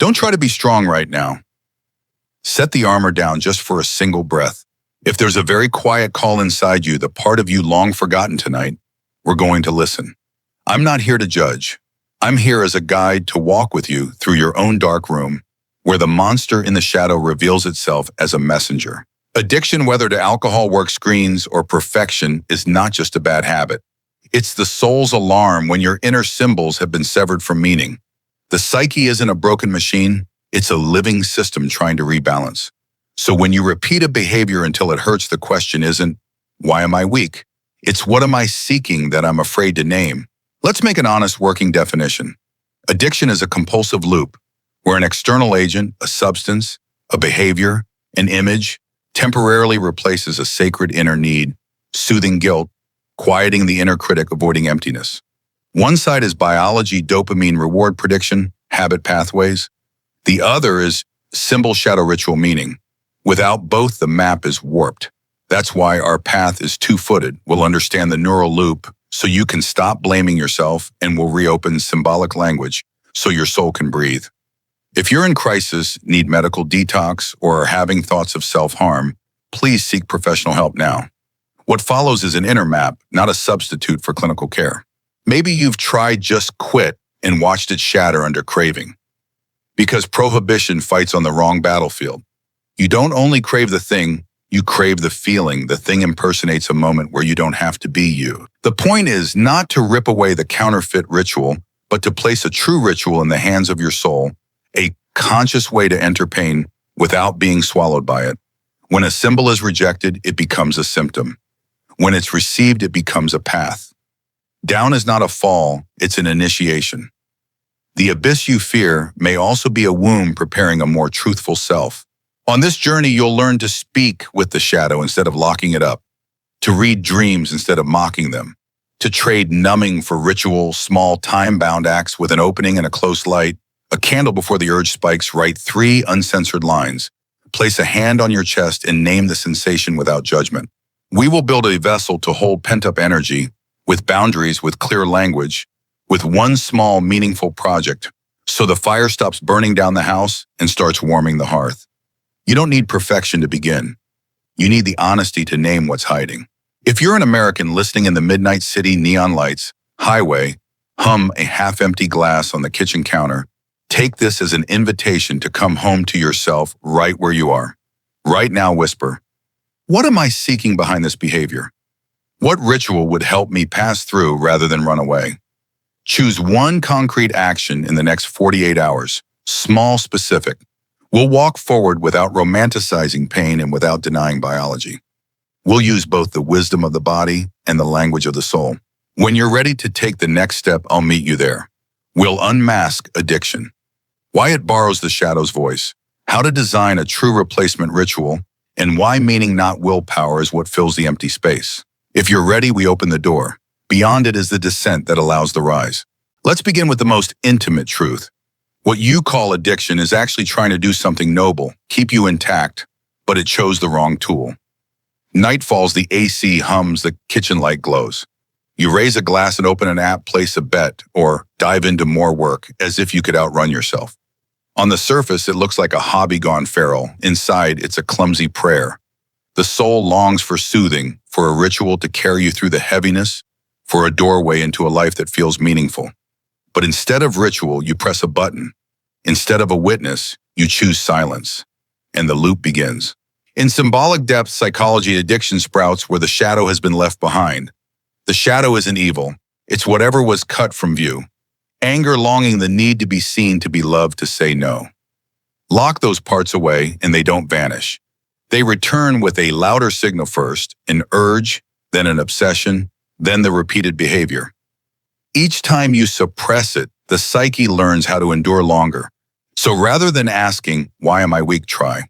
Don't try to be strong right now. Set the armor down just for a single breath. If there's a very quiet call inside you, the part of you long forgotten tonight, we're going to listen. I'm not here to judge. I'm here as a guide to walk with you through your own dark room, where the monster in the shadow reveals itself as a messenger. Addiction, whether to alcohol, work screens, or perfection, is not just a bad habit. It's the soul's alarm when your inner symbols have been severed from meaning. The psyche isn't a broken machine, it's a living system trying to rebalance. So when you repeat a behavior until it hurts, the question isn't, why am I weak? It's what am I seeking that I'm afraid to name? Let's make an honest working definition. Addiction is a compulsive loop where an external agent, a substance, a behavior, an image, temporarily replaces a sacred inner need, soothing guilt, quieting the inner critic, avoiding emptiness. One side is biology, dopamine, reward prediction, habit pathways. The other is symbol, shadow, ritual, meaning. Without both, the map is warped. That's why our path is two-footed. We'll understand the neural loop so you can stop blaming yourself, and we'll reopen symbolic language so your soul can breathe. If you're in crisis, need medical detox, or are having thoughts of self-harm, please seek professional help now. What follows is an inner map, not a substitute for clinical care. Maybe you've tried just quit and watched it shatter under craving. Because prohibition fights on the wrong battlefield. You don't only crave the thing, you crave the feeling. The thing impersonates a moment where you don't have to be you. The point is not to rip away the counterfeit ritual, but to place a true ritual in the hands of your soul, a conscious way to enter pain without being swallowed by it. When a symbol is rejected, it becomes a symptom. When it's received, it becomes a path. Down is not a fall, it's an initiation. The abyss you fear may also be a womb preparing a more truthful self. On this journey, you'll learn to speak with the shadow instead of locking it up, to read dreams instead of mocking them, to trade numbing for ritual, small, time-bound acts with an opening and a close light, a candle before the urge spikes. Write 3 uncensored lines. Place a hand on your chest and name the sensation without judgment. We will build a vessel to hold pent-up energy, with boundaries, with clear language, with one small, meaningful project, so the fire stops burning down the house and starts warming the hearth. You don't need perfection to begin. You need the honesty to name what's hiding. If you're an American listening in the midnight city, neon lights, highway, hum a half-empty glass on the kitchen counter, take this as an invitation to come home to yourself right where you are. Right now, whisper, what am I seeking behind this behavior? What ritual would help me pass through rather than run away? Choose one concrete action in the next 48 hours, small, specific. We'll walk forward without romanticizing pain and without denying biology. We'll use both the wisdom of the body and the language of the soul. When you're ready to take the next step, I'll meet you there. We'll unmask addiction. Why it borrows the shadow's voice, how to design a true replacement ritual, and why meaning, not willpower, is what fills the empty space. If you're ready, we open the door. Beyond it is the descent that allows the rise. Let's begin with the most intimate truth. What you call addiction is actually trying to do something noble, keep you intact, but it chose the wrong tool. Night falls, the AC hums, the kitchen light glows. You raise a glass and open an app, place a bet, or dive into more work as if you could outrun yourself. On the surface, it looks like a hobby gone feral. Inside, it's a clumsy prayer. The soul longs for soothing, for a ritual to carry you through the heaviness, for a doorway into a life that feels meaningful. But instead of ritual, you press a button. Instead of a witness, you choose silence. And the loop begins. In symbolic depth psychology, addiction sprouts where the shadow has been left behind. The shadow isn't evil. It's whatever was cut from view. Anger, longing, the need to be seen, to be loved, to say no. Lock those parts away and they don't vanish. They return with a louder signal first, an urge, then an obsession, then the repeated behavior. Each time you suppress it, the psyche learns how to endure longer. So rather than asking, why am I weak, try,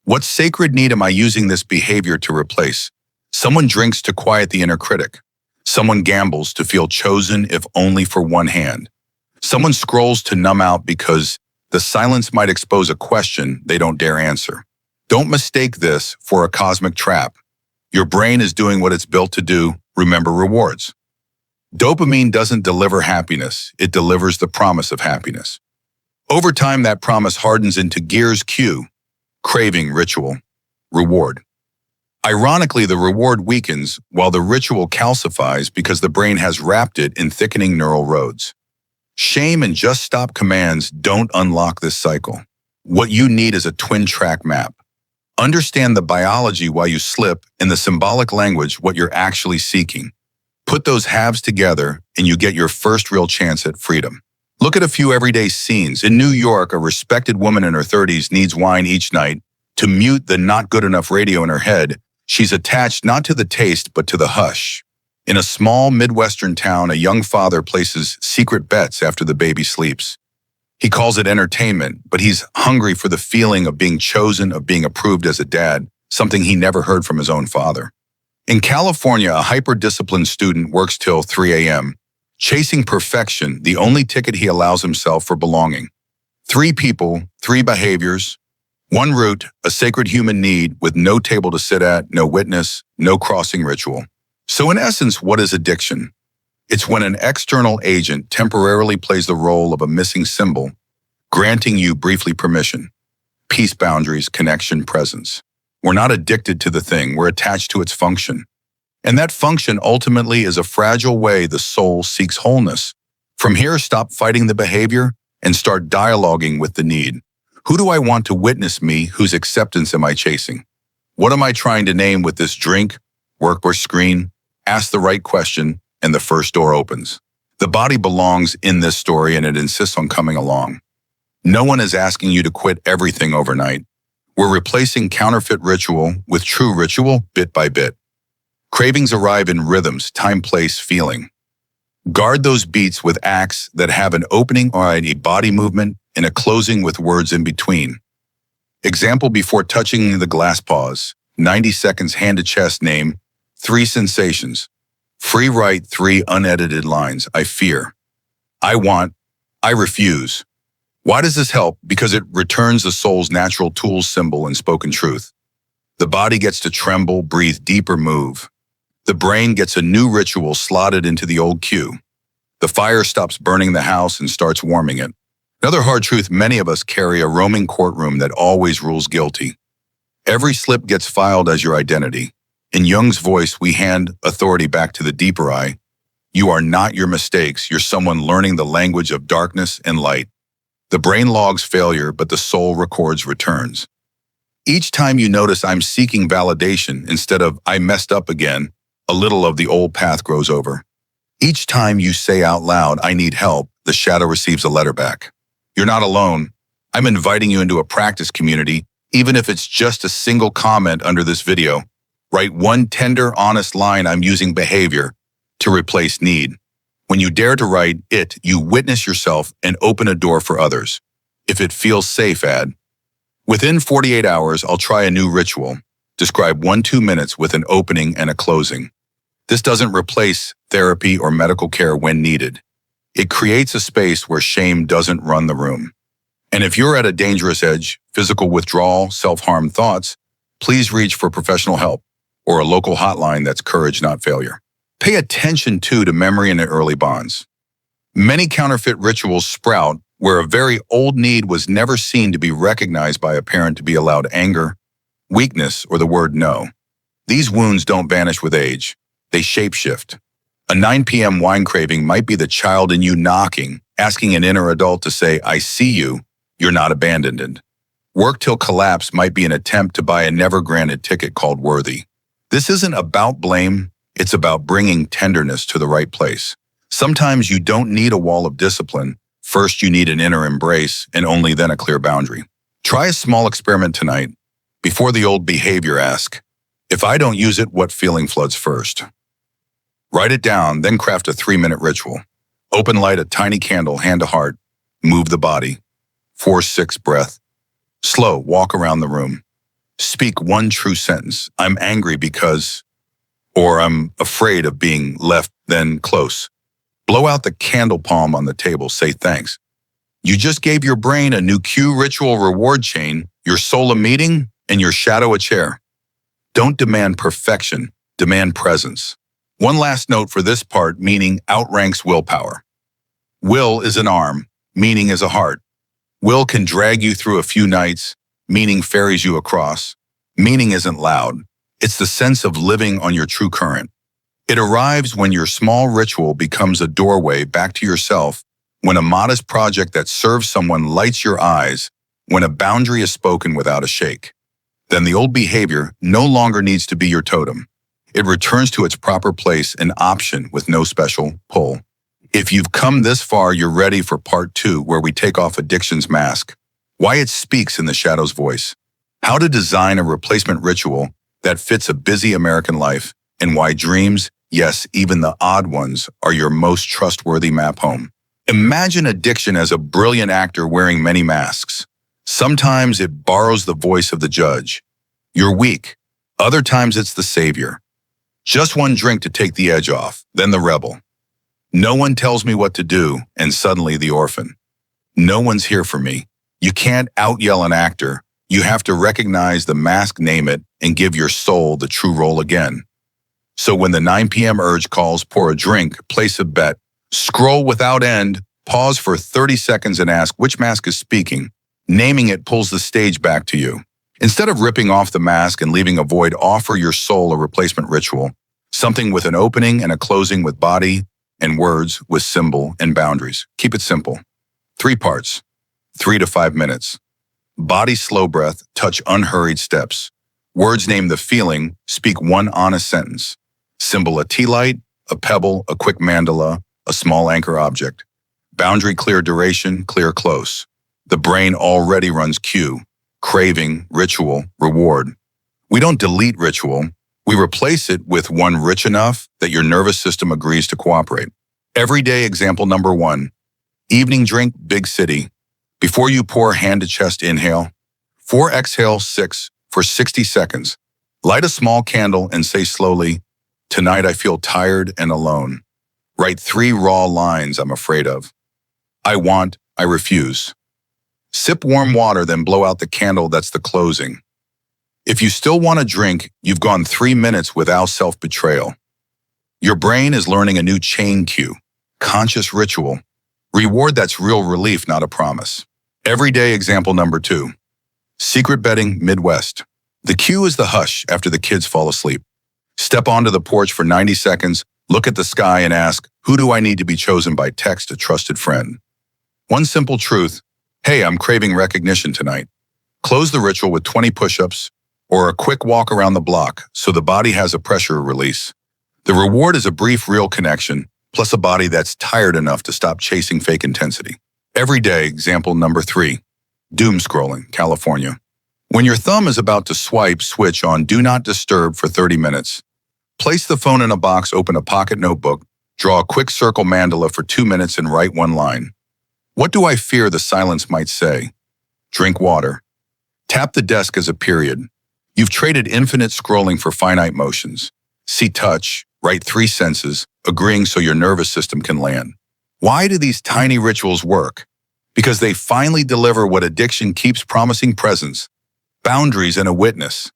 what sacred need am I using this behavior to replace? Someone drinks to quiet the inner critic. Someone gambles to feel chosen, if only for one hand. Someone scrolls to numb out because the silence might expose a question they don't dare answer. Don't mistake this for a cosmic trap. Your brain is doing what it's built to do. Remember rewards. Dopamine doesn't deliver happiness. It delivers the promise of happiness. Over time, that promise hardens into gears cue, craving, ritual, reward. Ironically, the reward weakens while the ritual calcifies because the brain has wrapped it in thickening neural roads. Shame and just stop commands don't unlock this cycle. What you need is a twin-track map. Understand the biology while you slip and the symbolic language what you're actually seeking. Put those halves together and you get your first real chance at freedom. Look at a few everyday scenes. In New York, a respected woman in her 30s needs wine each night to mute the not good enough radio in her head. She's attached not to the taste, but to the hush. In a small Midwestern town, a young father places secret bets after the baby sleeps. He calls it entertainment, but he's hungry for the feeling of being chosen, of being approved as a dad, something he never heard from his own father. In California, a hyper-disciplined student works till 3 a.m., chasing perfection, the only ticket he allows himself for belonging. 3 people, 3 behaviors, 1 root, a sacred human need with no table to sit at, no witness, no crossing ritual. So in essence, what is addiction? It's when an external agent temporarily plays the role of a missing symbol, granting you briefly permission, peace, boundaries, connection, presence. We're not addicted to the thing, we're attached to its function. And that function ultimately is a fragile way the soul seeks wholeness. From here, stop fighting the behavior and start dialoguing with the need. Who do I want to witness me? Whose acceptance am I chasing? What am I trying to name with this drink, work, or screen? Ask the right question, and the first door opens. The body belongs in this story, and it insists on coming along. No one is asking you to quit everything overnight. We're replacing counterfeit ritual with true ritual bit by bit. Cravings arrive in rhythms, time, place, feeling. Guard those beats with acts that have an opening or a body movement and a closing with words in between. Example: before touching the glass, pause. 90 seconds hand to chest, name 3 sensations. Free write 3 unedited lines. I fear. I want. I refuse. Why does this help? Because it returns the soul's natural tools, symbol, and spoken truth. The body gets to tremble, breathe deeper, move. The brain gets a new ritual slotted into the old cue. The fire stops burning the house and starts warming it. Another hard truth: many of us carry a roaming courtroom that always rules guilty. Every slip gets filed as your identity. In Jung's voice, we hand authority back to the deeper I. You are not your mistakes. You're someone learning the language of darkness and light. The brain logs failure, but the soul records returns. Each time you notice I'm seeking validation instead of I messed up again, a little of the old path grows over. Each time you say out loud, I need help, the shadow receives a letter back. You're not alone. I'm inviting you into a practice community, even if it's just a single comment under this video. Write 1 tender, honest line: I'm using behavior to replace need. When you dare to write it, you witness yourself and open a door for others. If it feels safe, add. Within 48 hours, I'll try a new ritual. Describe 1-2 minutes with an opening and a closing. This doesn't replace therapy or medical care when needed. It creates a space where shame doesn't run the room. And if you're at a dangerous edge, physical withdrawal, self-harm thoughts, please reach for professional help or a local hotline that's courage, not failure. Pay attention to memory and early bonds. Many counterfeit rituals sprout where a very old need was never seen to be recognized by a parent to be allowed anger, weakness, or the word no. These wounds don't vanish with age. They shapeshift. A 9 p.m. wine craving might be the child in you knocking, asking an inner adult to say, I see you, you're not abandoned. Work till collapse might be an attempt to buy a never-granted ticket called worthy. This isn't about blame, it's about bringing tenderness to the right place. Sometimes you don't need a wall of discipline. First, you need an inner embrace, and only then a clear boundary. Try a small experiment tonight. Before the old behavior, ask, if I don't use it, what feeling floods first? Write it down, then craft a 3-minute ritual. Open, light a tiny candle, hand to heart. Move the body. 4-6 breath. Slow, walk around the room. Speak 1 true sentence. I'm angry because, or I'm afraid of being left, then close. Blow out the candle palm on the table, say thanks. You just gave your brain a new cue, ritual, reward chain, your soul a meeting, and your shadow a chair. Don't demand perfection, demand presence. One last note for this part: meaning outranks willpower. Will is an arm, meaning is a heart. Will can drag you through a few nights, meaning ferries you across. Meaning isn't loud. It's the sense of living on your true current. It arrives when your small ritual becomes a doorway back to yourself, when a modest project that serves someone lights your eyes, when a boundary is spoken without a shake. Then the old behavior no longer needs to be your totem. It returns to its proper place, an option with no special pull. If you've come this far, you're ready for part 2, where we take off addiction's mask, why it speaks in the shadow's voice, how to design a replacement ritual that fits a busy American life, and why dreams, yes, even the odd ones, are your most trustworthy map home. Imagine addiction as a brilliant actor wearing many masks. Sometimes it borrows the voice of the judge. You're weak. Other times it's the savior. Just one drink to take the edge off, then the rebel. No one tells me what to do, and suddenly the orphan. No one's here for me. You can't out-yell an actor. You have to recognize the mask, name it, and give your soul the true role again. So when the 9 p.m. urge calls, pour a drink, place a bet, scroll without end, pause for 30 seconds and ask which mask is speaking. Naming it pulls the stage back to you. Instead of ripping off the mask and leaving a void, offer your soul a replacement ritual, something with an opening and a closing, with body and words, with symbol and boundaries. Keep it simple. 3 parts, 3 to 5 minutes. Body, slow breath, touch, unhurried steps. Words, name the feeling, speak one honest sentence. Symbol, a tea light, a pebble, a quick mandala, a small anchor object. Boundary, clear duration, clear close. The brain already runs cue, craving, ritual, reward. We don't delete ritual. We replace it with one rich enough that your nervous system agrees to cooperate. Everyday example number 1. Evening drink, big city. Before you pour, hand to chest, inhale. 4 exhale, 6 for 60 seconds. Light a small candle and say slowly, tonight I feel tired and alone. Write 3 raw lines I'm afraid of. I want, I refuse. Sip warm water, then blow out the candle, that's the closing. If you still want to drink, you've gone 3 minutes without self-betrayal. Your brain is learning a new chain cue, conscious ritual. Reward that's real relief, not a promise. Everyday example number 2. Secret bedding, Midwest. The cue is the hush after the kids fall asleep. Step onto the porch for 90 seconds, look at the sky and ask, who do I need to be chosen by text, a trusted friend? One simple truth, hey, I'm craving recognition tonight. Close the ritual with 20 push-ups or a quick walk around the block so the body has a pressure release. The reward is a brief, real connection, plus a body that's tired enough to stop chasing fake intensity. Everyday example number 3. Doom scrolling, California. When your thumb is about to swipe, switch on Do Not Disturb for 30 minutes. Place the phone in a box, open a pocket notebook, draw a quick circle mandala for 2 minutes and write 1 line. What do I fear the silence might say? Drink water. Tap the desk as a period. You've traded infinite scrolling for finite motions. See touch, write 3 senses, agreeing so your nervous system can land. Why do these tiny rituals work? Because they finally deliver what addiction keeps promising: presence, boundaries, and a witness.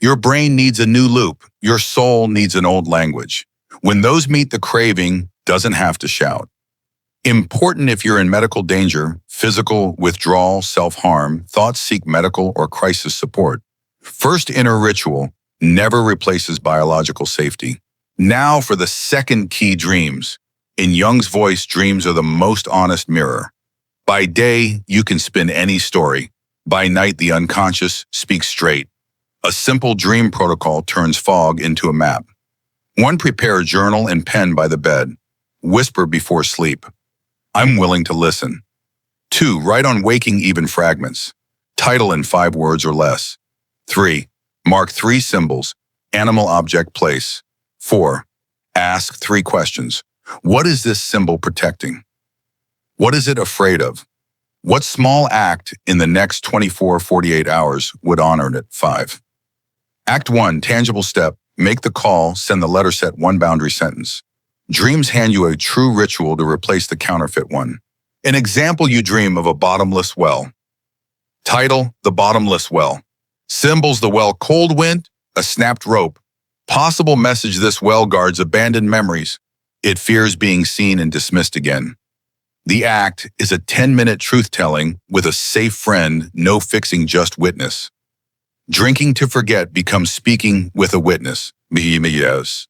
Your brain needs a new loop. Your soul needs an old language. When those meet, the craving doesn't have to shout. Important if you're in medical danger, physical withdrawal, self-harm, thoughts seek medical or crisis support. First inner ritual never replaces biological safety. Now for the second key, dreams. In Jung's voice, dreams are the most honest mirror. By day, you can spin any story. By night, the unconscious speaks straight. A simple dream protocol turns fog into a map. 1. Prepare a journal and pen by the bed. Whisper before sleep, I'm willing to listen. 2. Write on waking even fragments. Title in 5 words or less. 3. Mark 3 symbols, animal, object, place. 4. Ask 3 questions. What is this symbol protecting? What is it afraid of? What small act in the next 24-48 hours would honor it? 5. Act 1, tangible step. Make the call, send the letter, set 1 boundary sentence. Dreams hand you a true ritual to replace the counterfeit one. An example, you dream of a bottomless well. Title, The Bottomless Well. Symbols, the well, cold wind, a snapped rope. Possible message, this well guards abandoned memories. It fears being seen and dismissed again. The act is a 10-minute truth-telling with a safe friend, no fixing, just witness. Drinking to forget becomes speaking with a witness. Yes.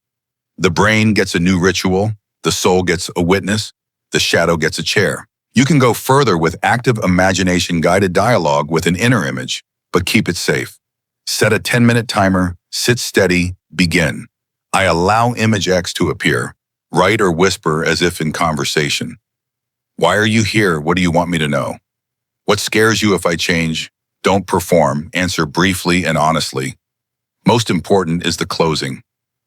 The brain gets a new ritual, the soul gets a witness, the shadow gets a chair. You can go further with active imagination-guided dialogue with an inner image, but keep it safe. Set a 10-minute timer, sit steady, begin. I allow image X to appear. Write or whisper as if in conversation. Why are you here? What do you want me to know? What scares you if I change? Don't perform. Answer briefly and honestly. Most important is the closing.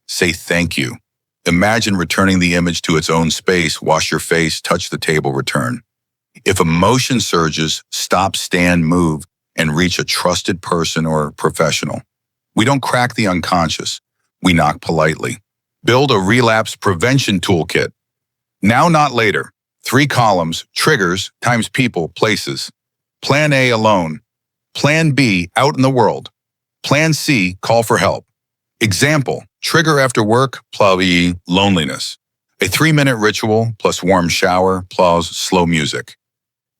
Say thank you. Imagine returning the image to its own space. Wash your face, touch the table, return. If emotion surges, stop, stand, move, and reach a trusted person or professional. We don't crack the unconscious. We knock politely. Build a relapse prevention toolkit. Now, not later. 3 columns, triggers, times people, places. Plan A, alone. Plan B, out in the world. Plan C, call for help. Example, trigger after work, plus loneliness. A 3-minute ritual, plus warm shower, plus slow music.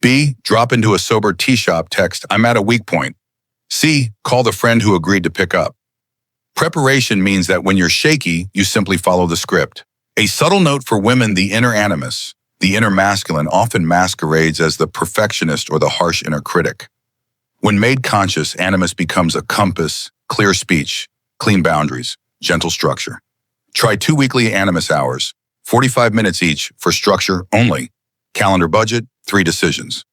B, drop into a sober tea shop, text, I'm at a weak point. C, call the friend who agreed to pick up. Preparation means that when you're shaky, you simply follow the script. A subtle note for women, the inner animus, the inner masculine, often masquerades as the perfectionist or the harsh inner critic. When made conscious, animus becomes a compass, clear speech, clean boundaries, gentle structure. Try 2 weekly animus hours, 45 minutes each for structure only. Calendar budget, 3 decisions.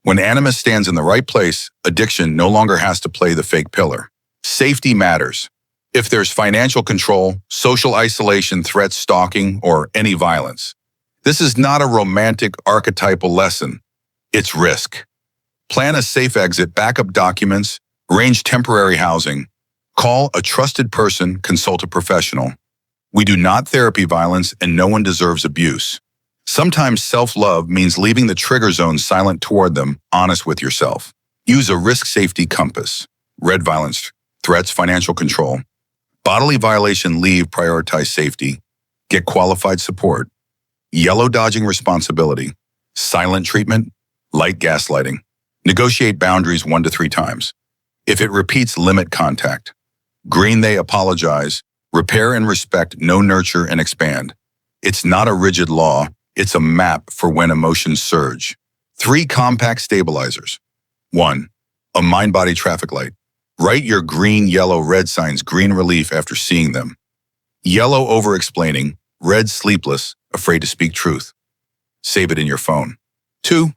When animus stands in the right place, addiction no longer has to play the fake pillar. Safety matters. If there's financial control, social isolation, threats, stalking, or any violence, this is not a romantic archetypal lesson. It's risk. Plan a safe exit, backup documents, arrange temporary housing. Call a trusted person, consult a professional. We do not therapy violence, and no one deserves abuse. Sometimes self-love means leaving the trigger zone silent toward them, honest with yourself. Use a risk-safety compass. Red, violence, threats, financial control. Bodily violation, leave, prioritize safety. Get qualified support. Yellow, dodging responsibility. Silent treatment, light, gaslighting. Negotiate boundaries 1 to 3 times. If it repeats, limit contact. Green, they apologize. Repair and respect, no, nurture and expand. It's not a rigid law. It's a map for when emotions surge. 3 compact stabilizers. 1. A mind-body traffic light. Write your green, yellow, red signs, green relief after seeing them. Yellow, over-explaining. Red, sleepless, afraid to speak truth. Save it in your phone. 2.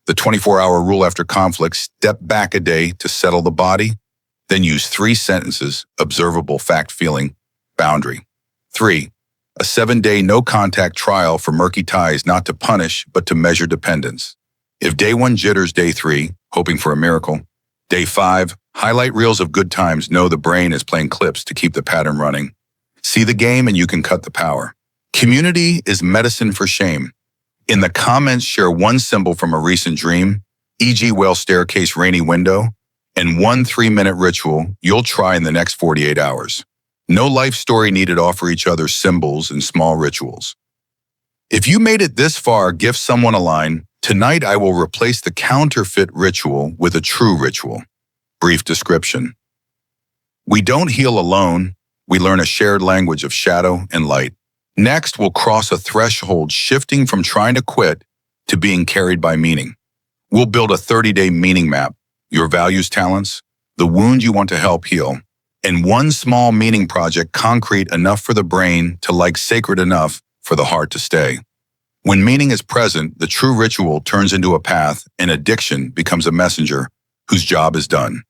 The 24-hour rule after conflict. Step back a day to settle the body. Then use 3 sentences, observable, fact, feeling, boundary. 3. A 7-day no-contact trial for murky ties, not to punish, but to measure dependence. If day 1 jitters, day 3, hoping for a miracle. Day 5, highlight reels of good times, know the brain is playing clips to keep the pattern running. See the game and you can cut the power. Community is medicine for shame. In the comments, share 1 symbol from a recent dream, e.g. whale staircase, rainy window, and 1 3-minute ritual you'll try in the next 48 hours. No life story needed, offer each other symbols and small rituals. If you made it this far, give someone a line. Tonight I will replace the counterfeit ritual with a true ritual. Brief description. We don't heal alone. We learn a shared language of shadow and light. Next, we'll cross a threshold, shifting from trying to quit to being carried by meaning. We'll build a 30-day meaning map, your values, talents, the wound you want to help heal, and 1 small meaning project, concrete enough for the brain to like, sacred enough for the heart to stay. When meaning is present, the true ritual turns into a path, and addiction becomes a messenger whose job is done.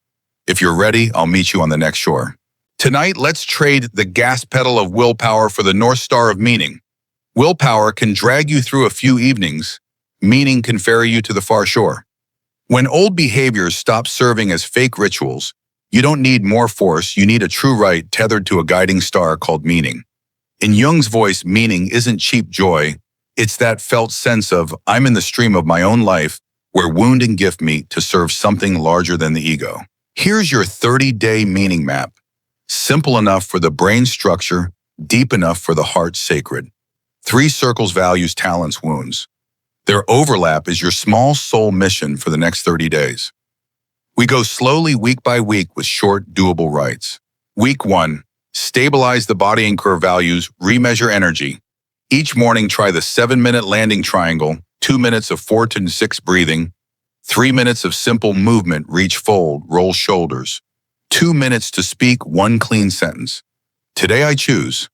If you're ready, I'll meet you on the next shore. Tonight, let's trade the gas pedal of willpower for the North Star of meaning. Willpower can drag you through a few evenings. Meaning can ferry you to the far shore. When old behaviors stop serving as fake rituals, you don't need more force, you need a true right tethered to a guiding star called meaning. In Jung's voice, meaning isn't cheap joy. It's that felt sense of, I'm in the stream of my own life, where wound and gift meet to serve something larger than the ego. Here's your 30-day meaning map. Simple enough for the brain structure, deep enough for the heart sacred. 3 circles: values, talents, wounds. Their overlap is your small soul mission for the next 30 days. We go slowly week by week with short, doable rites. Week 1, stabilize the body and core values, remeasure energy. Each morning, try the 7-minute landing triangle, 2 minutes of 4 to 6 breathing, 3 minutes of simple movement, reach, fold, roll shoulders, 2 minutes to speak 1 clean sentence. Today I choose.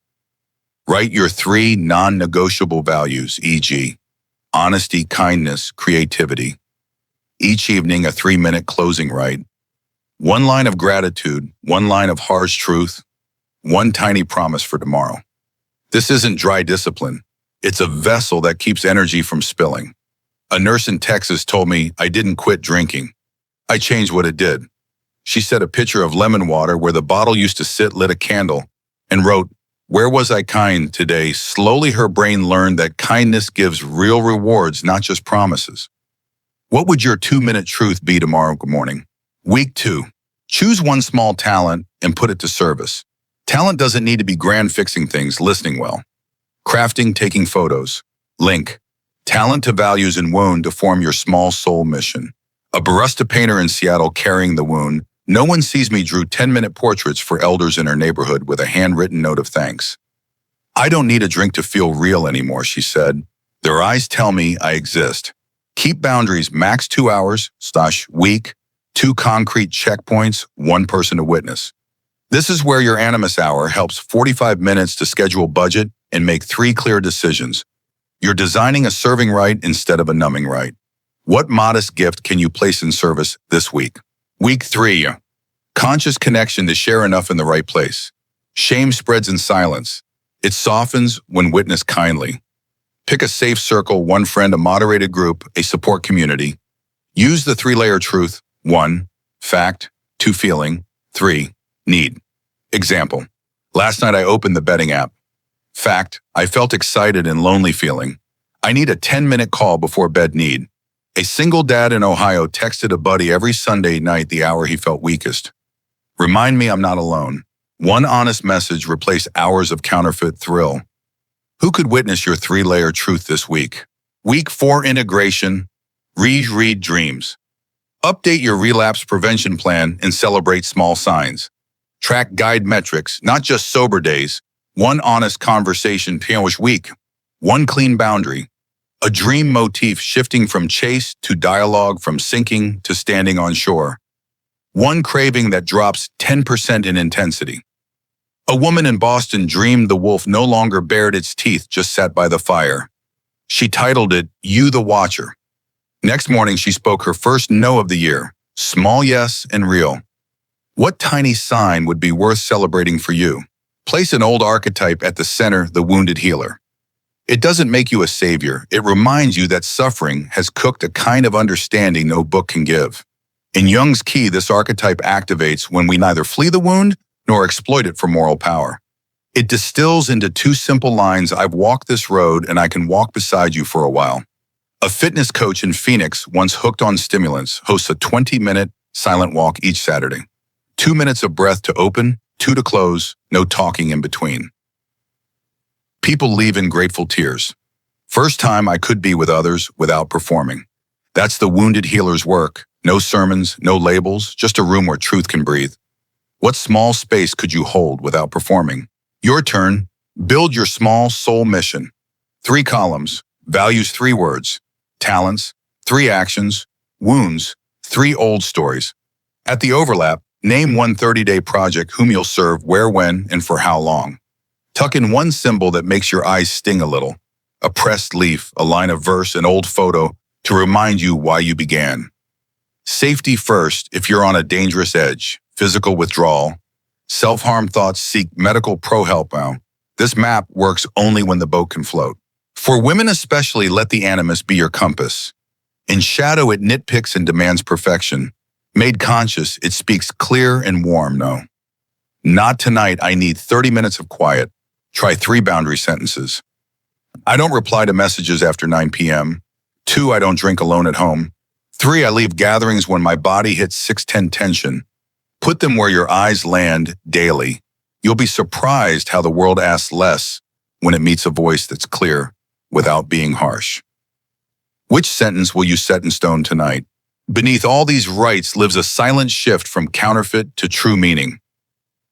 Write your 3 non-negotiable values, e.g., honesty, kindness, creativity. Each evening, a 3-minute closing rite. 1 line of gratitude, 1 line of harsh truth, 1 tiny promise for tomorrow. This isn't dry discipline. It's a vessel that keeps energy from spilling. A nurse in Texas told me I didn't quit drinking. I changed what it did. She set a pitcher of lemon water where the bottle used to sit, lit a candle, and wrote, "Where was I kind today?" Slowly her brain learned that kindness gives real rewards, not just promises. What would your 2-minute truth be tomorrow morning? Week 2, choose 1 small talent and put it to service. Talent doesn't need to be grand, fixing things, listening well. Crafting, taking photos. Link. Talent to values and wound to form your small soul mission. A barista painter in Seattle carrying the wound. No one sees me drew 10-minute portraits for elders in her neighborhood with a handwritten note of thanks. I don't need a drink to feel real anymore, she said. Their eyes tell me I exist. Keep boundaries, max 2 hours, week, 2 concrete checkpoints, 1 person to witness. This is where your animus hour helps. 45 minutes to schedule budget and make 3 clear decisions. You're designing a serving rite instead of a numbing rite. What modest gift can you place in service this week? Week 3, conscious connection to share enough in the right place. Shame spreads in silence. It softens when witnessed kindly. Pick a safe circle, 1 friend, a moderated group, a support community. Use the 3-layer truth. 1, fact. 2, feeling. 3, need. Example. Last night I opened the betting app. Fact, I felt excited and lonely feeling. I need a 10-minute call before bed. Need. A single dad in Ohio texted a buddy every Sunday night the hour he felt weakest. Remind me I'm not alone. 1 honest message replaced hours of counterfeit thrill. Who could witness your 3-layer truth this week? Week 4, integration. Read dreams. Update your relapse prevention plan and celebrate small signs. Track guide metrics, not just sober days. 1 honest conversation each week. 1 clean boundary. A dream motif shifting from chase to dialogue, from sinking to standing on shore. 1 craving that drops 10% in intensity. A woman in Boston dreamed the wolf no longer bared its teeth, just sat by the fire. She titled it, "You the Watcher." Next morning, she spoke her first no of the year. Small yes and real. What tiny sign would be worth celebrating for you? Place an old archetype at the center, the wounded healer. It doesn't make you a savior. It reminds you that suffering has cooked a kind of understanding no book can give. In Jung's key, this archetype activates when we neither flee the wound nor exploit it for moral power. It distills into 2 simple lines: I've walked this road and I can walk beside you for a while. A fitness coach in Phoenix, once hooked on stimulants, hosts a 20-minute silent walk each Saturday. 2 minutes of breath to open, 2 to close, no talking in between. People leave in grateful tears. First time I could be with others without performing. That's the wounded healer's work. No sermons, no labels, just a room where truth can breathe. What small space could you hold without performing? Your turn. Build your small soul mission. 3 columns. Values, 3 words. Talents, 3 actions. Wounds, 3 old stories. At the overlap, name 1 30-day project whom you'll serve, where, when, and for how long. Tuck in 1 symbol that makes your eyes sting a little. A pressed leaf, a line of verse, an old photo to remind you why you began. Safety first if you're on a dangerous edge. Physical withdrawal. Self-harm thoughts, seek medical pro-help now. This map works only when the boat can float. For women especially, let the animus be your compass. In shadow, it nitpicks and demands perfection. Made conscious, it speaks clear and warm, no. Not tonight, I need 30 minutes of quiet. Try 3 boundary sentences. I don't reply to messages after 9 p.m. 2, I don't drink alone at home. 3, I leave gatherings when my body hits 610 tension. Put them where your eyes land daily. You'll be surprised how the world asks less when it meets a voice that's clear without being harsh. Which sentence will you set in stone tonight? Beneath all these rites lives a silent shift from counterfeit to true meaning.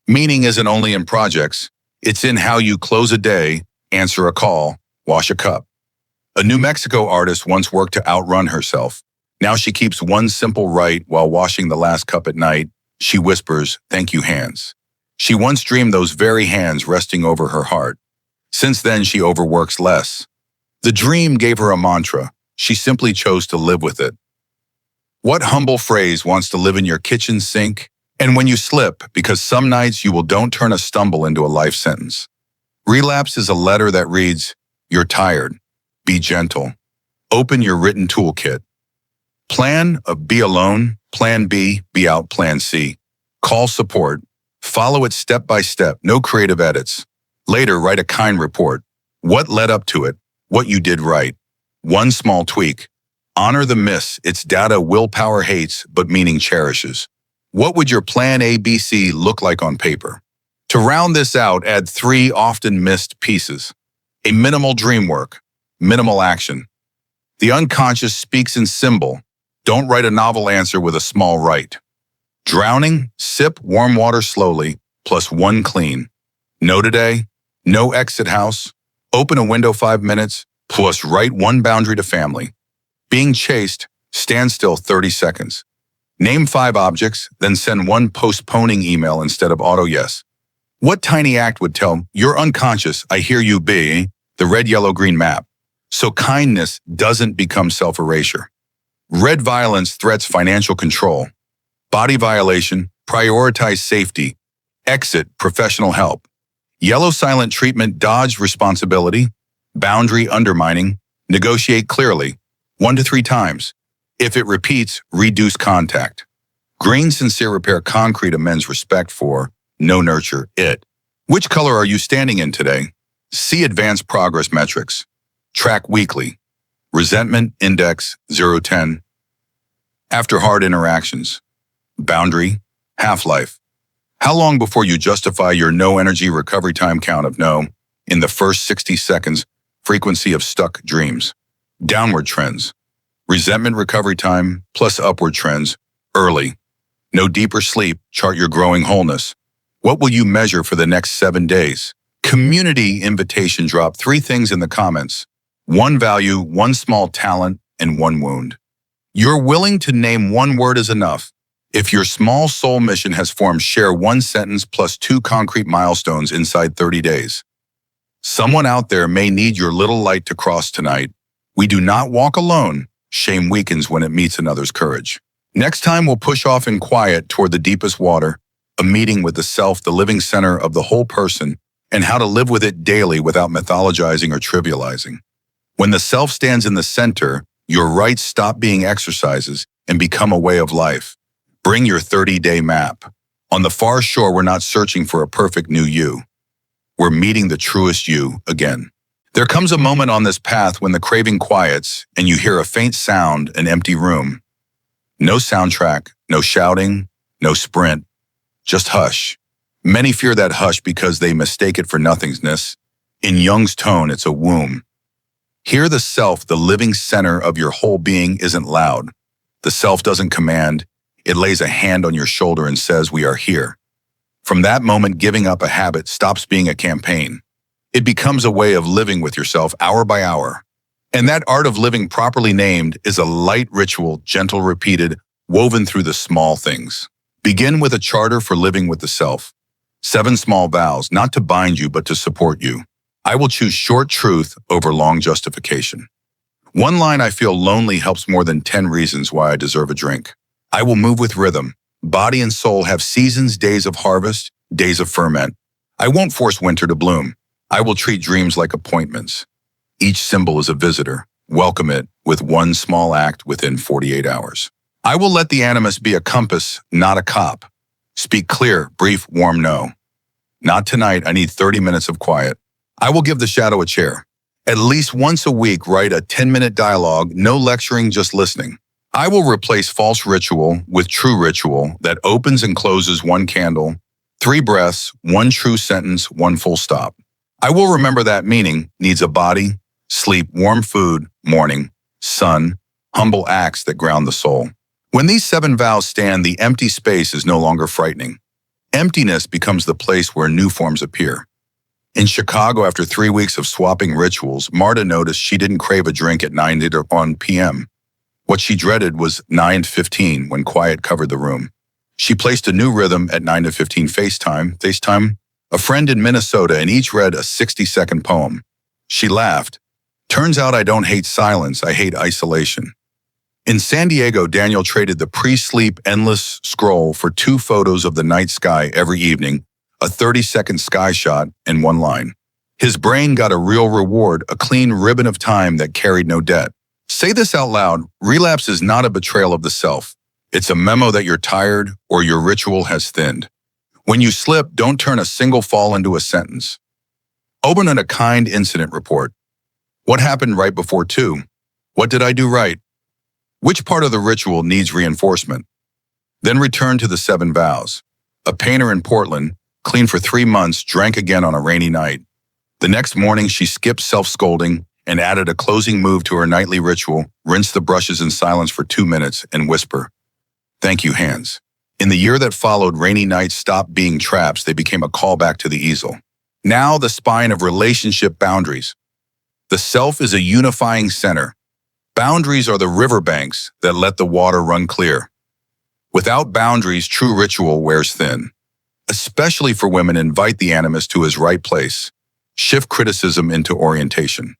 Meaning isn't only in projects, it's in how you close a day, answer a call, wash a cup. A New Mexico artist once worked to outrun herself. Now she keeps one simple rite while washing the last cup at night. She whispers, "Thank you, hands." She once dreamed those very hands resting over her heart. Since then, she overworks less. The dream gave her a mantra. She simply chose to live with it. What humble phrase wants to live in your kitchen sink? And when you slip, because some nights you will don't turn a stumble into a life sentence. Relapse is a letter that reads, "You're tired. Be gentle. Open your written toolkit. Plan a be alone. Plan B, be out. Plan C. Call support. Follow it step by step. No creative edits. Later, write a kind report. What led up to it? What you did right. One small tweak. Honor the miss. It's data willpower hates, but meaning cherishes. What would your plan A, B, C look like on paper? To round this out, add 3 often missed pieces. A minimal dream work. Minimal action. The unconscious speaks in symbol. Don't write a novel answer with a small right. Drowning, sip warm water slowly, plus 1 clean. No today, no exit house. Open a window 5 minutes, plus write 1 boundary to family. Being chased, stand still 30 seconds. Name 5 objects, then send 1 postponing email instead of auto yes. What tiny act would tell your unconscious, "I hear you be," the red, yellow, green map? So kindness doesn't become self-erasure. Red violence threats financial control. Body violation, prioritize safety. Exit, professional help. Yellow silent treatment, dodge responsibility. Boundary undermining, negotiate clearly. 1 to 3 times. If it repeats, reduce contact. Green sincere repair, concrete amends, respect for, no nurture, it. Which color are you standing in today? See advanced progress metrics. Track weekly. Resentment index 0-10. After hard interactions. Boundary, half-life. How long before you justify your no energy recovery time count of no? In the first 60 seconds, frequency of stuck dreams. Downward trends. Resentment recovery time plus upward trends, early. No deeper sleep, chart your growing wholeness. What will you measure for the next 7 days? Community invitation, drop 3 things in the comments. 1 value, 1 small talent, and 1 wound. You're willing to name 1 word is enough. If your small soul mission has formed, share 1 sentence plus 2 concrete milestones inside 30 days. Someone out there may need your little light to cross tonight. We do not walk alone. Shame weakens when it meets another's courage. Next time we'll push off in quiet toward the deepest water, a meeting with the self, the living center of the whole person, and how to live with it daily without mythologizing or trivializing. When the self stands in the center, your rights stop being exercises and become a way of life. Bring your 30-day map. On the far shore, we're not searching for a perfect new you. We're meeting the truest you again. There comes a moment on this path when the craving quiets and you hear a faint sound, an empty room. No soundtrack, no shouting, no sprint, just hush. Many fear that hush because they mistake it for nothingness. In Jung's tone, it's a womb. Here the self, the living center of your whole being, isn't loud. The self doesn't command. It lays a hand on your shoulder and says, "We are here." From that moment, giving up a habit stops being a campaign. It becomes a way of living with yourself hour by hour. And that art of living properly named is a light ritual, gentle, repeated, woven through the small things. Begin with a charter for living with the self. 7 small vows, not to bind you, but to support you. I will choose short truth over long justification. 1 line, "I feel lonely," helps more than 10 reasons why I deserve a drink. I will move with rhythm. Body and soul have seasons, days of harvest, days of ferment. I won't force winter to bloom. I will treat dreams like appointments. Each symbol is a visitor. Welcome it with 1 small act within 48 hours. I will let the animus be a compass, not a cop. Speak clear, brief, warm no. Not tonight, I need 30 minutes of quiet. I will give the shadow a chair. At least once a week, write a 10-minute dialogue, no lecturing, just listening. I will replace false ritual with true ritual that opens and closes 1 candle, 3 breaths, 1 true sentence, 1 full stop. I will remember that meaning needs a body, sleep, warm food, morning, sun, humble acts that ground the soul. When these 7 vows stand, the empty space is no longer frightening. Emptiness becomes the place where new forms appear. In Chicago, after 3 weeks of swapping rituals, Marta noticed she didn't crave a drink at 9 to 1 p.m. What she dreaded was 9:15 when quiet covered the room. She placed a new rhythm at 9 to 15 FaceTime, a friend in Minnesota, and each read a 60-second poem. She laughed. Turns out I don't hate silence, I hate isolation. In San Diego, Daniel traded the pre-sleep endless scroll for 2 photos of the night sky every evening, a 30-second sky shot, and 1 line. His brain got a real reward, a clean ribbon of time that carried no debt. Say this out loud: relapse is not a betrayal of the self. It's a memo that you're tired or your ritual has thinned. When you slip, don't turn a single fall into a sentence. Open a kind incident report. What happened right before 2? What did I do right? Which part of the ritual needs reinforcement? Then return to the 7 vows. A painter in Portland, clean for 3 months, drank again on a rainy night. The next morning, she skipped self-scolding and added a closing move to her nightly ritual, rinse the brushes in silence for 2 minutes, and whisper, "Thank you, hands." In the year that followed, rainy nights stopped being traps. They became a callback to the easel. Now the spine of relationship boundaries. The self is a unifying center. Boundaries are the riverbanks that let the water run clear. Without boundaries, true ritual wears thin. Especially for women, invite the animus to his right place. Shift criticism into orientation.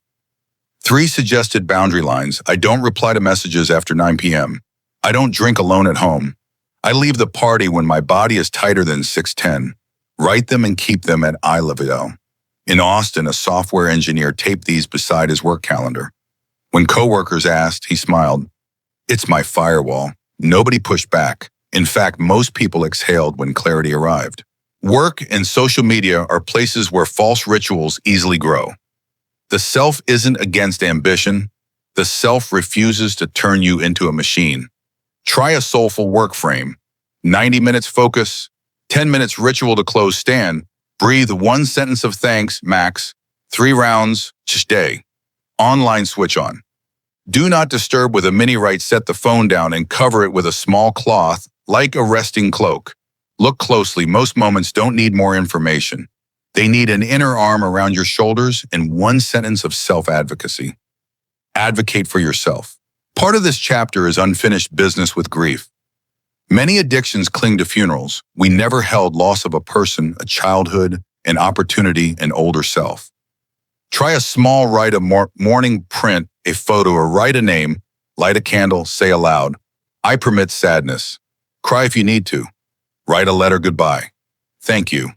3 suggested boundary lines. I don't reply to messages after 9 p.m. I don't drink alone at home. I leave the party when my body is tighter than 6'10". Write them and keep them at I Love It All. In Austin, a software engineer taped these beside his work calendar. When coworkers asked, he smiled. It's my firewall. Nobody pushed back. In fact, most people exhaled when clarity arrived. Work and social media are places where false rituals easily grow. The self isn't against ambition. The self refuses to turn you into a machine. Try a soulful work frame. 90 minutes focus, 10 minutes ritual to close stand, breathe 1 sentence of thanks, max, 3 rounds, each day. Online switch on. Do not disturb with a mini right, set the phone down and cover it with a small cloth, like a resting cloak. Look closely, most moments don't need more information. They need an inner arm around your shoulders and 1 sentence of self-advocacy. Advocate for yourself. Part of this chapter is unfinished business with grief. Many addictions cling to funerals. We never held loss of a person, a childhood, an opportunity, an older self. Try a small rite of mourning, print a photo or write a name, light a candle, say aloud, I permit sadness. Cry if you need to. Write a letter goodbye. Thank you.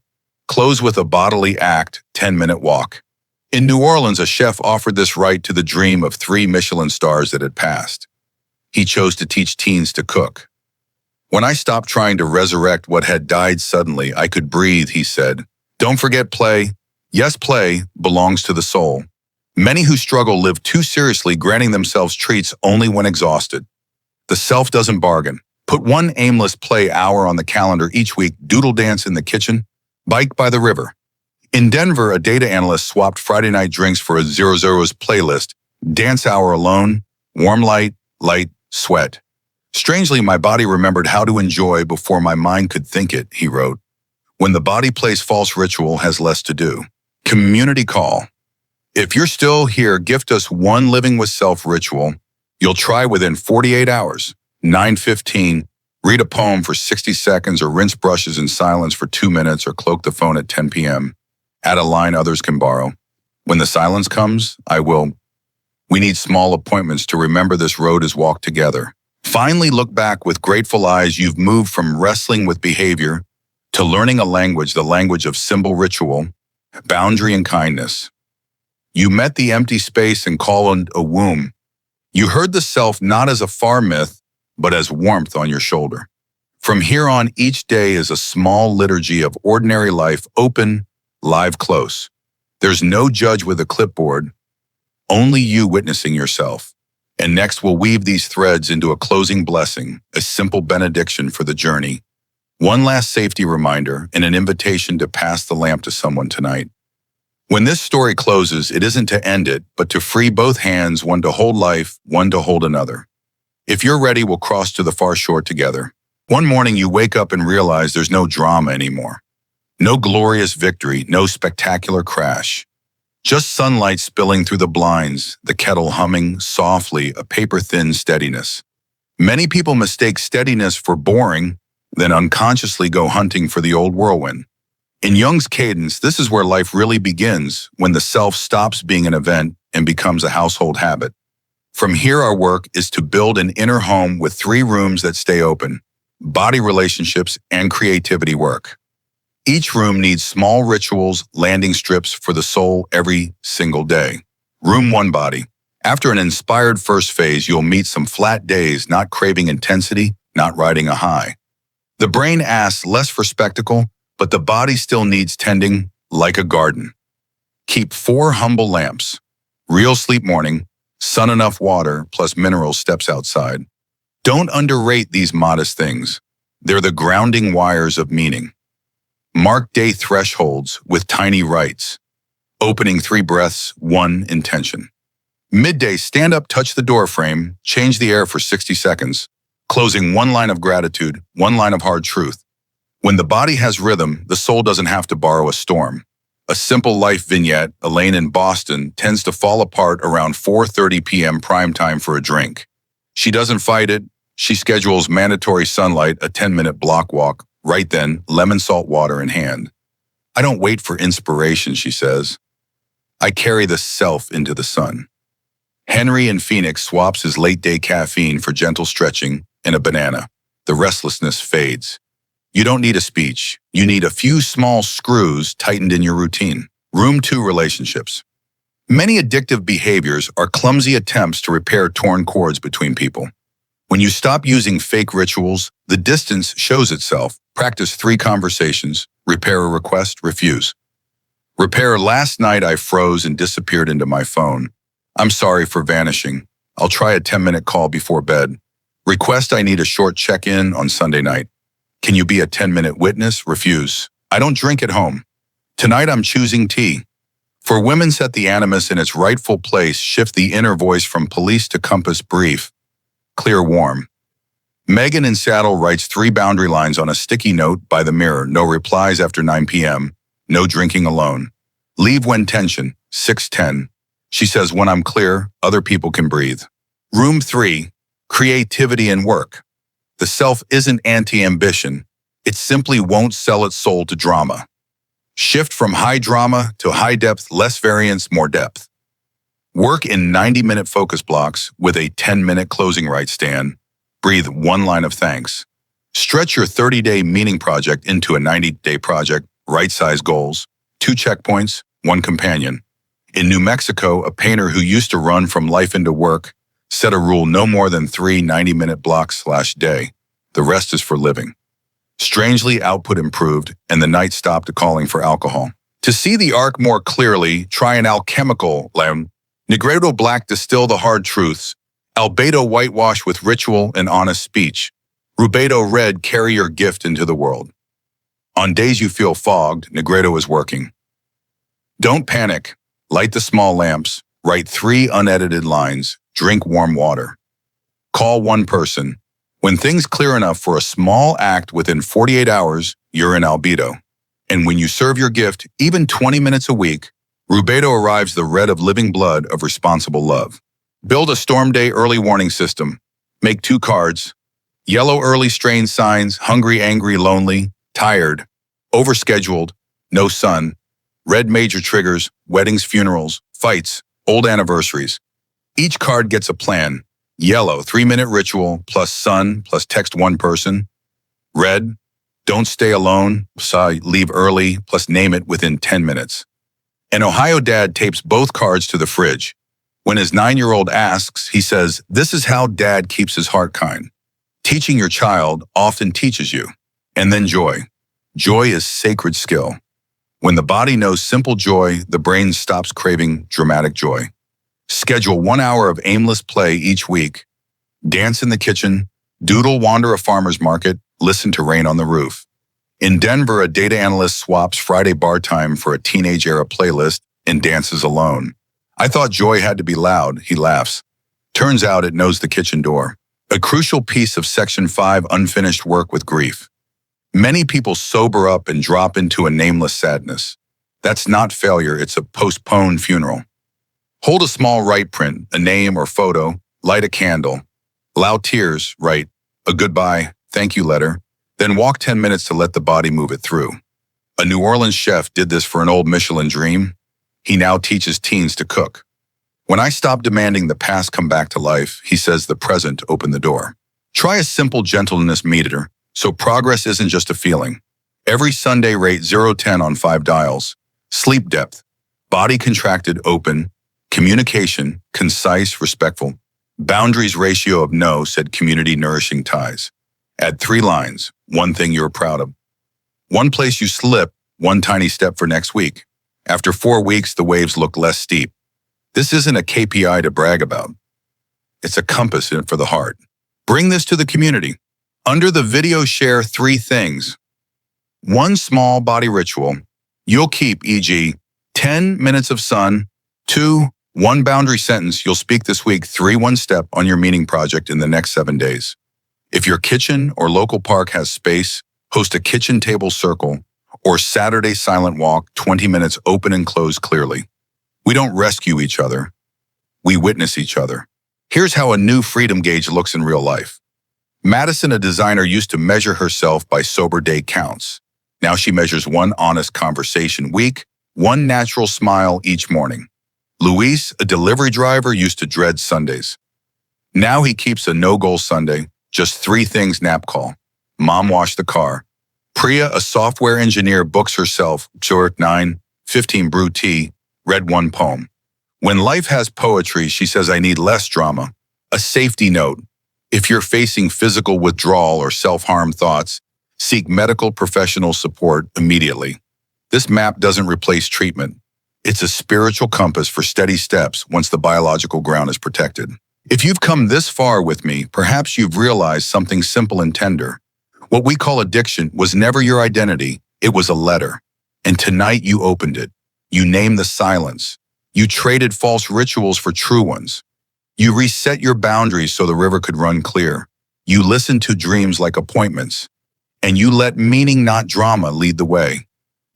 Close with a bodily act, 10-minute walk. In New Orleans, a chef offered this rite to the dream of 3 Michelin stars that had passed. He chose to teach teens to cook. When I stopped trying to resurrect what had died suddenly, I could breathe, he said. Don't forget play. Yes, play belongs to the soul. Many who struggle live too seriously, granting themselves treats only when exhausted. The self doesn't bargain. Put 1 aimless play hour on the calendar each week, doodle dance in the kitchen, bike by the river. In Denver, a data analyst swapped Friday night drinks for a 00's playlist, dance hour alone, warm light, sweat. Strangely, my body remembered how to enjoy before my mind could think it, he wrote. When the body plays false ritual, has less to do. Community call. If you're still here, gift us 1 living with self ritual. You'll try within 48 hours. 9:15, read a poem for 60 seconds or rinse brushes in silence for 2 minutes or cloak the phone at 10 p.m. Add a line others can borrow. When the silence comes, I will. We need small appointments to remember this road is walked together. Finally, look back with grateful eyes. You've moved from wrestling with behavior to learning a language, the language of symbol ritual, boundary and kindness. You met the empty space and called a womb. You heard the self not as a far myth, but as warmth on your shoulder. From here on, each day is a small liturgy of ordinary life, open, live, close. There's no judge with a clipboard, only you witnessing yourself. And next we'll weave these threads into a closing blessing, a simple benediction for the journey. 1 last safety reminder and an invitation to pass the lamp to someone tonight. When this story closes, it isn't to end it, but to free both hands, one to hold life, one to hold another. If you're ready, we'll cross to the far shore together. One morning you wake up and realize there's no drama anymore. No glorious victory, no spectacular crash. Just sunlight spilling through the blinds, the kettle humming softly, a paper-thin steadiness. Many people mistake steadiness for boring, then unconsciously go hunting for the old whirlwind. In Jung's cadence, this is where life really begins, when the self stops being an event and becomes a household habit. From here, our work is to build an inner home with 3 rooms that stay open: body relationships and creativity work. Each room needs small rituals, landing strips for the soul every single day. Room 1, body. After an inspired first phase, you'll meet some flat days, not craving intensity, not riding a high. The brain asks less for spectacle, but the body still needs tending, like a garden. Keep 4 humble lamps. Real sleep morning, sun enough water, plus mineral steps outside. Don't underrate these modest things. They're the grounding wires of meaning. Mark day thresholds with tiny rites. Opening 3 breaths, 1 intention. Midday, stand up, touch the door frame, change the air for 60 seconds. Closing 1 line of gratitude, 1 line of hard truth. When the body has rhythm, the soul doesn't have to borrow a storm. A simple life vignette, Elaine in Boston, tends to fall apart around 4:30 p.m. prime time for a drink. She doesn't fight it. She schedules mandatory sunlight, a 10-minute block walk, right then, lemon salt water in hand. I don't wait for inspiration, she says. I carry the self into the sun. Henry in Phoenix swaps his late-day caffeine for gentle stretching and a banana. The restlessness fades. You don't need a speech. You need a few small screws tightened in your routine. Room 2, relationships. Many addictive behaviors are clumsy attempts to repair torn cords between people. When you stop using fake rituals, the distance shows itself. Practice 3 conversations. Repair a request, refuse. Repair: last night I froze and disappeared into my phone. I'm sorry for vanishing. I'll try a 10-minute call before bed. Request: I need a short check-in on Sunday night. Can you be a 10-minute witness? Refuse. I don't drink at home. Tonight I'm choosing tea. For women, set the animus in its rightful place. Shift the inner voice from police to compass. Brief, clear, warm. Megan in Seattle writes 3 boundary lines on a sticky note by the mirror. No replies after 9 p.m. No drinking alone. Leave when tension. 6:10. She says, when I'm clear, other people can breathe. Room 3, creativity and work. The self isn't anti-ambition. It simply won't sell its soul to drama. Shift from high drama to high depth, less variance, more depth. Work in 90-minute focus blocks with a 10-minute closing right stand. Breathe 1 line of thanks. Stretch your 30-day meaning project into a 90-day project. Right-size goals. 2 checkpoints, 1 companion. In New Mexico, a painter who used to run from life into work set a rule: no more than 3 90-minute blocks/day. The rest is for living. Strangely, output improved, and the night stopped calling for alcohol. To see the arc more clearly, try an alchemical lamp. Negredo black, distill the hard truths. Albedo whitewash with ritual and honest speech. Rubedo red, carry your gift into the world. On days you feel fogged, Negredo is working. Don't panic. Light the small lamps. Write 3 unedited lines. Drink warm water. Call 1 person. When things clear enough for a small act within 48 hours, you're in albedo. And when you serve your gift, even 20 minutes a week, Rubedo arrives the red of living blood of responsible love. Build a storm day early warning system. Make 2 cards. Yellow early strain signs: hungry, angry, lonely, tired, overscheduled, no sun. Red major triggers: weddings, funerals, fights, old anniversaries. Each card gets a plan. Yellow, 3-minute ritual, plus sun, plus text 1 person. Red, don't stay alone, leave early, plus name it within 10 minutes. An Ohio dad tapes both cards to the fridge. When his 9-year-old asks, he says, "This is how dad keeps his heart kind." Teaching your child often teaches you. And then joy. Joy is sacred skill. When the body knows simple joy, the brain stops craving dramatic joy. Schedule 1 hour of aimless play each week. Dance in the kitchen, doodle, wander a farmer's market, listen to rain on the roof. In Denver, a data analyst swaps Friday bar time for a teenage-era playlist. and dances alone. I thought joy had to be loud, he laughs. Turns out it knows the kitchen door. A crucial piece of Section 5 unfinished work with grief. Many people sober up and drop into a nameless sadness. That's not failure, it's a postponed funeral. Hold a small right print, a name or photo, light a candle. Allow tears, write a goodbye, thank you letter, then walk 10 minutes to let the body move it through. A New Orleans chef did this for an old Michelin dream. He now teaches teens to cook. When I stop demanding the past come back to life, he says the present open the door. Try a simple gentleness meter, so progress isn't just a feeling. Every Sunday rate 0-10 on 5 dials. Sleep depth, body contracted, open. Communication, concise, respectful. Boundaries ratio of no, said community nourishing ties. Add 3 lines, one thing you're proud of. One place you slip, one tiny step for next week. After 4 weeks, the waves look less steep. This isn't a KPI to brag about. It's a compass for the heart. Bring this to the community. Under the video, share 3 things. 1 small body ritual you'll keep, e.g., 10 minutes of sun. 2, 1 boundary sentence you'll speak this week. 3, 1 step on your meaning project in the next 7 days. If your kitchen or local park has space, host a kitchen table circle or Saturday silent walk, 20 minutes open and close clearly. We don't rescue each other. We witness each other. Here's how a new freedom gauge looks in real life. Madison, a designer, used to measure herself by sober day counts. Now she measures 1 honest conversation week, 1 natural smile each morning. Luis, a delivery driver, used to dread Sundays. Now he keeps a no-goal Sunday, just 3 things nap call. Mom washed the car. Priya, a software engineer, books herself, short 9-15 brew tea, read 1 poem. When life has poetry, she says, I need less drama. A safety note. If you're facing physical withdrawal or self-harm thoughts, seek medical professional support immediately. This map doesn't replace treatment. It's a spiritual compass for steady steps once the biological ground is protected. If you've come this far with me, perhaps you've realized something simple and tender. What we call addiction was never your identity, it was a letter. And tonight you opened it. You named the silence. You traded false rituals for true ones. You reset your boundaries so the river could run clear. You listened to dreams like appointments. And you let meaning, not drama, lead the way.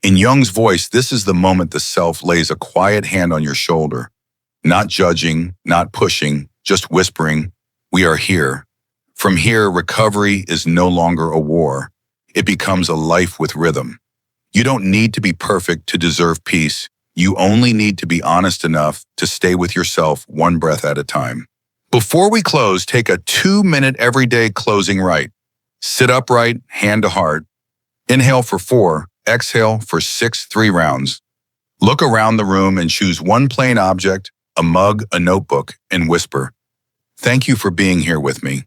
In Jung's voice, this is the moment the self lays a quiet hand on your shoulder. Not judging, not pushing, just whispering, we are here. From here, recovery is no longer a war. It becomes a life with rhythm. You don't need to be perfect to deserve peace. You only need to be honest enough to stay with yourself 1 breath at a time. Before we close, take a 2-minute everyday closing right. Sit upright, hand to heart. Inhale for 4, exhale for 6, 3 rounds. Look around the room and choose 1 plain object, a mug, a notebook, and whisper, thank you for being here with me.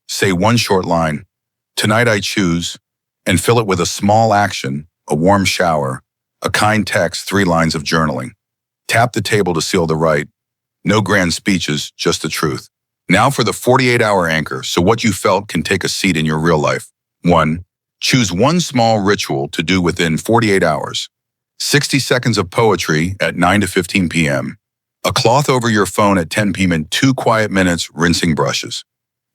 Say 1 short line, tonight I choose, and fill it with a small action, a warm shower, a kind text, 3 lines of journaling. Tap the table to seal the rite. No grand speeches, just the truth. Now for the 48-hour anchor, so what you felt can take a seat in your real life. 1. Choose 1 small ritual to do within 48 hours. 60 seconds of poetry at 9 to 15 p.m. A cloth over your phone at 10 p.m. and 2 quiet minutes rinsing brushes.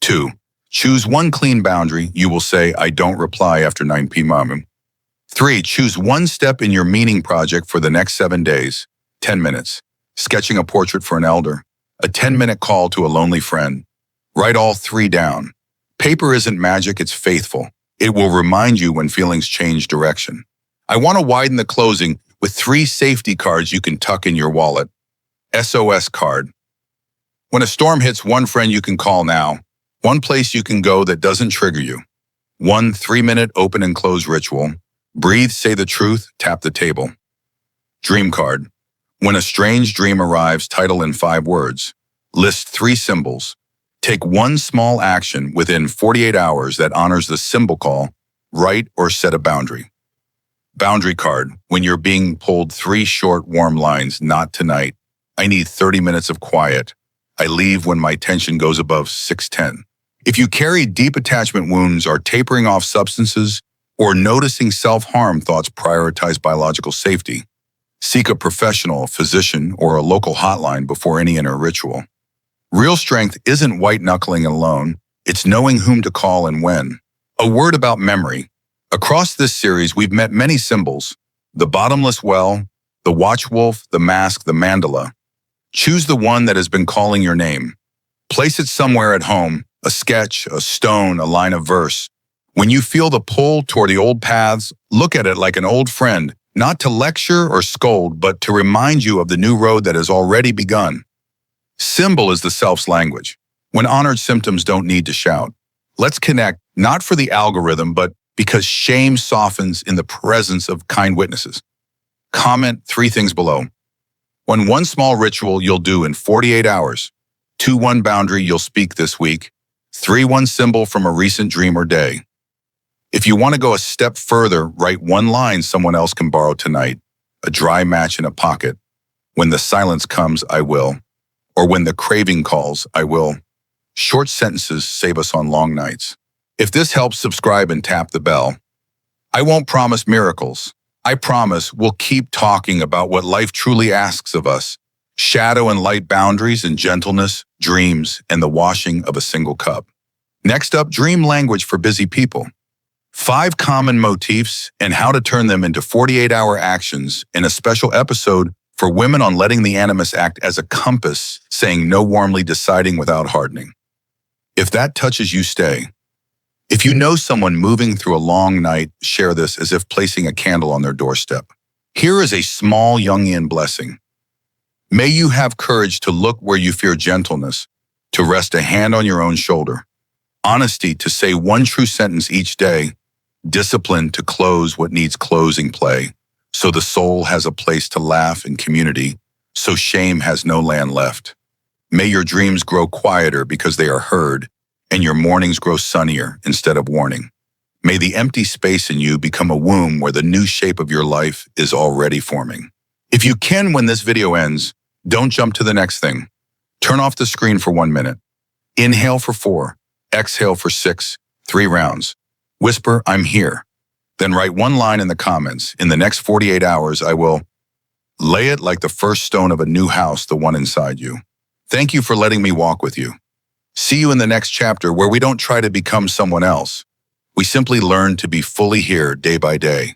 2. Choose 1 clean boundary. You will say, I don't reply after 9 p.m. 3. Choose 1 step in your meaning project for the next 7 days. 10 minutes. Sketching a portrait for an elder. A 10-minute call to a lonely friend. Write all 3 down. Paper isn't magic, it's faithful. It will remind you when feelings change direction. I want to widen the closing with 3 safety cards you can tuck in your wallet. SOS card. When a storm hits, 1 friend you can call now. 1 place you can go that doesn't trigger you. 1 3-minute open and close ritual. Breathe, say the truth, tap the table. Dream card. When a strange dream arrives, title in 5 words. List 3 symbols. Take 1 small action within 48 hours that honors the symbol call. Write or set a boundary. Boundary card. When you're being pulled, 3 short, warm lines. Not tonight. I need 30 minutes of quiet. I leave when my tension goes above 610. If you carry deep attachment wounds, are tapering off substances, or noticing self-harm thoughts, prioritize biological safety. Seek a professional, a physician, or a local hotline before any inner ritual. Real strength isn't white-knuckling alone, it's knowing whom to call and when. A word about memory. Across this series, we've met many symbols: the bottomless well, the watchwolf, the mask, the mandala. Choose the one that has been calling your name. Place it somewhere at home, a sketch, a stone, a line of verse. When you feel the pull toward the old paths, look at it like an old friend, not to lecture or scold, but to remind you of the new road that has already begun. Symbol is the self's language. When honored symptoms don't need to shout. Let's connect, not for the algorithm, but because shame softens in the presence of kind witnesses. Comment 3 things below. 1. One small ritual you'll do in 48 hours. 2. One boundary you'll speak this week. 3. One symbol from a recent dream or day. If you want to go a step further, write one line someone else can borrow tonight. A dry match in a pocket. When the silence comes, I will. Or when the craving calls, I will. Short sentences save us on long nights. If this helps, subscribe and tap the bell. I won't promise miracles. I promise we'll keep talking about what life truly asks of us. Shadow and light boundaries and gentleness, dreams, and the washing of a single cup. Next up, dream language for busy people. 5 common motifs and how to turn them into 48-hour actions in a special episode for women on letting the animus act as a compass, saying no, warmly deciding without hardening. If that touches you, stay. If you know someone moving through a long night, share this as if placing a candle on their doorstep. Here is a small Jungian blessing. May you have courage to look where you fear gentleness, to rest a hand on your own shoulder, honesty to say one true sentence each day, discipline to close what needs closing play, so the soul has a place to laugh in community, so shame has no land left. May your dreams grow quieter because they are heard, and your mornings grow sunnier instead of warning. May the empty space in you become a womb where the new shape of your life is already forming. If you can, when this video ends, don't jump to the next thing. Turn off the screen for 1 minute. Inhale for 4, exhale for 6, 3 rounds. Whisper, I'm here. Then write one line in the comments. In the next 48 hours, I will lay it like the first stone of a new house, the one inside you. Thank you for letting me walk with you. See you in the next chapter where we don't try to become someone else. We simply learn to be fully here day by day.